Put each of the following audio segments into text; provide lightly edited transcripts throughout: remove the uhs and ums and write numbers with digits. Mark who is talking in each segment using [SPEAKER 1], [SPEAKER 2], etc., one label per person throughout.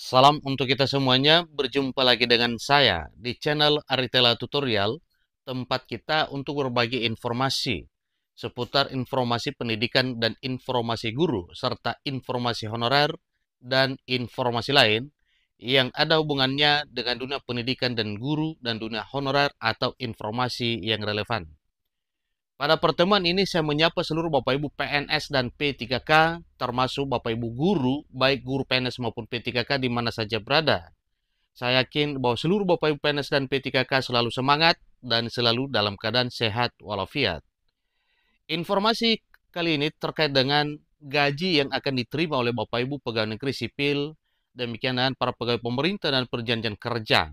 [SPEAKER 1] Salam untuk kita semuanya, berjumpa lagi dengan saya di channel Aritela Tutorial, tempat kita untuk berbagi informasi seputar informasi pendidikan dan informasi guru, serta informasi honorer dan informasi lain yang ada hubungannya dengan dunia pendidikan dan guru dan dunia honorer atau informasi yang relevan. Pada pertemuan ini saya menyapa seluruh Bapak Ibu PNS dan P3K, termasuk Bapak Ibu guru, baik guru PNS maupun P3K di mana saja berada. Saya yakin bahwa seluruh Bapak Ibu PNS dan P3K selalu semangat dan selalu dalam keadaan sehat walafiat. Informasi kali ini terkait dengan gaji yang akan diterima oleh Bapak Ibu pegawai negeri sipil, demikian dengan para pegawai pemerintah dan perjanjian kerja,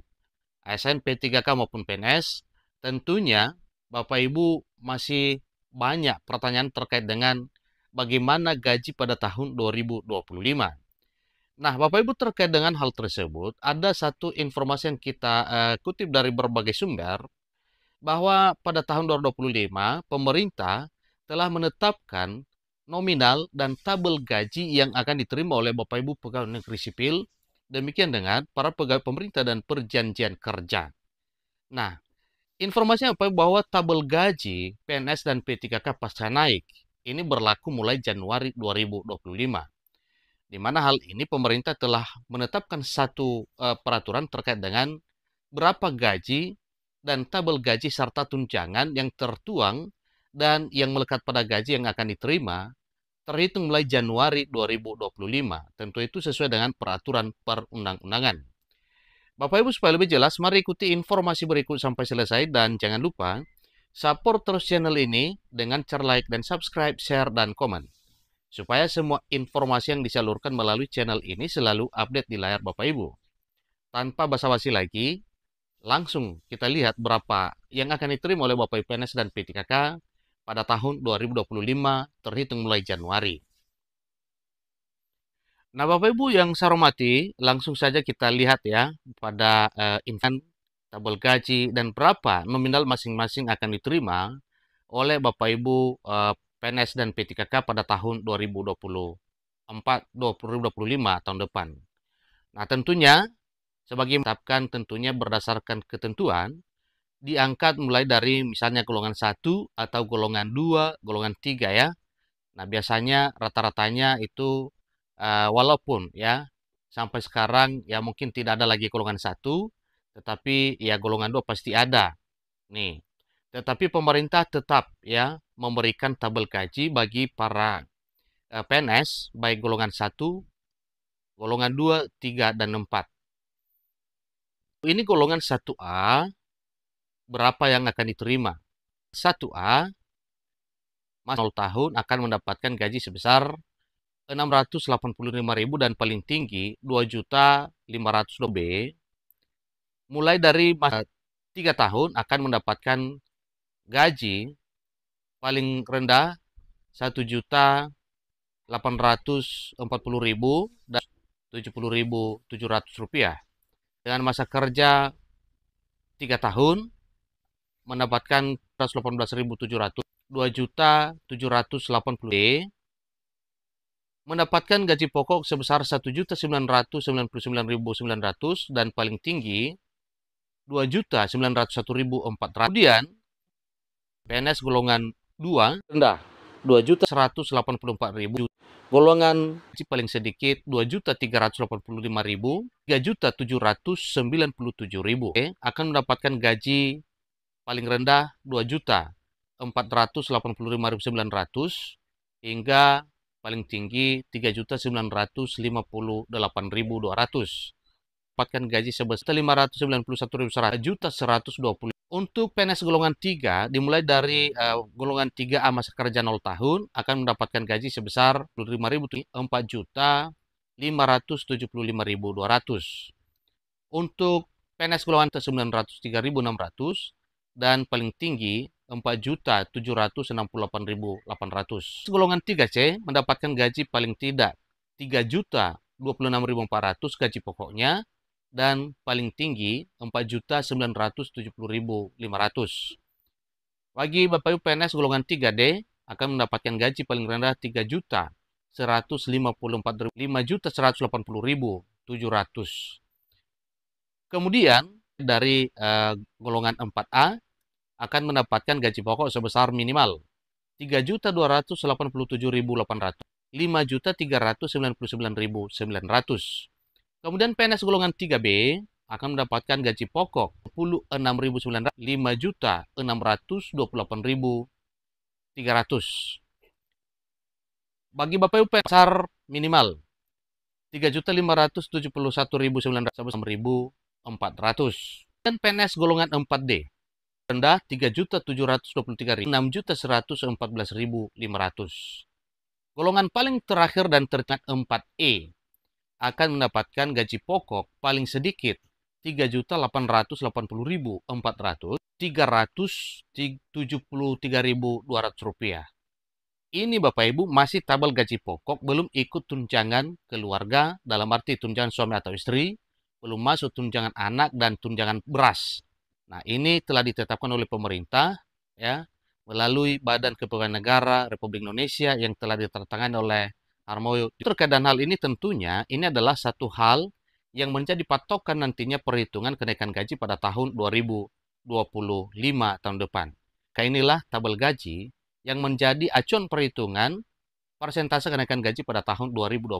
[SPEAKER 1] ASN, P3K maupun PNS. Tentunya Bapak Ibu masih banyak pertanyaan terkait dengan bagaimana gaji pada tahun 2025. Nah, Bapak Ibu terkait dengan hal tersebut, ada satu informasi yang kita kutip dari berbagai sumber, bahwa pada tahun 2025, pemerintah telah menetapkan nominal dan tabel gaji yang akan diterima oleh Bapak Ibu pegawai negeri sipil, demikian dengan para pegawai pemerintah dan perjanjian kerja. Nah, informasinya apa? Bahwa tabel gaji PNS dan P3K pasca naik. Ini berlaku mulai Januari 2025. Di mana hal ini pemerintah telah menetapkan satu peraturan terkait dengan berapa gaji dan tabel gaji serta tunjangan yang tertuang dan yang melekat pada gaji yang akan diterima terhitung mulai Januari 2025. Tentu itu sesuai dengan peraturan perundang-undangan. Bapak Ibu, supaya lebih jelas, mari ikuti informasi berikut sampai selesai dan jangan lupa support terus channel ini dengan cara like dan subscribe, share, dan komen, supaya semua informasi yang disalurkan melalui channel ini selalu update di layar Bapak Ibu. Tanpa basa-basi lagi, langsung kita lihat berapa yang akan diterima oleh Bapak Ibu PNS dan P3K pada tahun 2025 terhitung mulai Januari. Nah, Bapak Ibu yang saya hormati, langsung saja kita lihat ya pada info tabel gaji dan berapa nominal masing-masing akan diterima oleh Bapak Ibu PNS dan P3K pada tahun 2025 tahun depan. Nah, tentunya sebagai menetapkan tentunya berdasarkan ketentuan diangkat mulai dari misalnya golongan 1 atau golongan 2, golongan 3 ya. Nah, biasanya rata-ratanya itu walaupun ya sampai sekarang ya mungkin tidak ada lagi golongan 1, tetapi ya golongan 2 pasti ada. Nih. Tetapi pemerintah tetap ya memberikan tabel gaji bagi para PNS baik golongan 1, golongan 2, 3, dan 4. Ini golongan 1A berapa yang akan diterima? 1A masih 0 tahun akan mendapatkan gaji sebesar 685.000 dan paling tinggi 2.500.000. B mulai dari 3 tahun akan mendapatkan gaji paling rendah 1.840.000 dan 70.700 rupiah. Dengan masa kerja 3 tahun mendapatkan 118.700, 2.780.000 mendapatkan gaji pokok sebesar 1.999.900 dan paling tinggi 2.901.400. Kemudian PNS golongan 2 rendah 2.184.000, golongan gaji paling sedikit 2.385.000, 3.797.000 akan mendapatkan gaji paling rendah 2.485.900 hingga paling tinggi 3.958.200. Dapatkan gaji sebesar 591.100 Untuk PNS golongan 3 dimulai dari golongan 3A masa kerja 0 tahun akan mendapatkan gaji sebesar 4.575.200. Untuk PNS golongan 903.600 dan paling tinggi 4.768.800. Golongan 3C mendapatkan gaji paling tidak 3.026.400 gaji pokoknya dan paling tinggi 4.970.500. Bagi Bapak Ibu PNS golongan 3D akan mendapatkan gaji paling rendah 3.154.000, 5.180.000 Kemudian dari golongan 4A akan mendapatkan gaji pokok sebesar minimal 3.287.800, 5.399.900. Kemudian PNS golongan 3B akan mendapatkan gaji pokok 46.900, 5.628.300. Bagi Bapak Ibu PNS minimal 3.571.900, 6.400. Dan PNS golongan 4D rendah 3.723.000, 6.114.500. Golongan paling terakhir dan terdekat 4E akan mendapatkan gaji pokok paling sedikit 3.880.400, 373.200 rupiah. Ini Bapak Ibu masih tabel gaji pokok, belum ikut tunjangan keluarga, dalam arti tunjangan suami atau istri, belum masuk tunjangan anak dan tunjangan beras. Nah, ini telah ditetapkan oleh pemerintah ya melalui Badan Kepegawaian Negara Republik Indonesia yang telah ditandatangani oleh Harmoyo. Terkait dengan hal ini tentunya ini adalah satu hal yang menjadi patokan nantinya perhitungan kenaikan gaji pada tahun 2025 tahun depan. Kayak inilah tabel gaji yang menjadi acuan perhitungan persentase kenaikan gaji pada tahun 2025.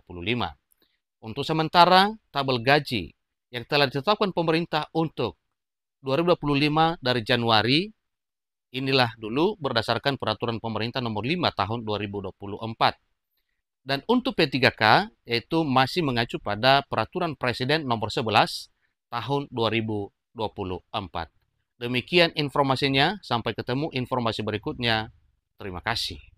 [SPEAKER 1] Untuk sementara, tabel gaji yang telah ditetapkan pemerintah untuk 2025 dari Januari, inilah dulu berdasarkan peraturan pemerintah nomor 5 tahun 2024. Dan untuk P3K, yaitu masih mengacu pada peraturan Presiden nomor 11 tahun 2024. Demikian informasinya, sampai ketemu informasi berikutnya. Terima kasih.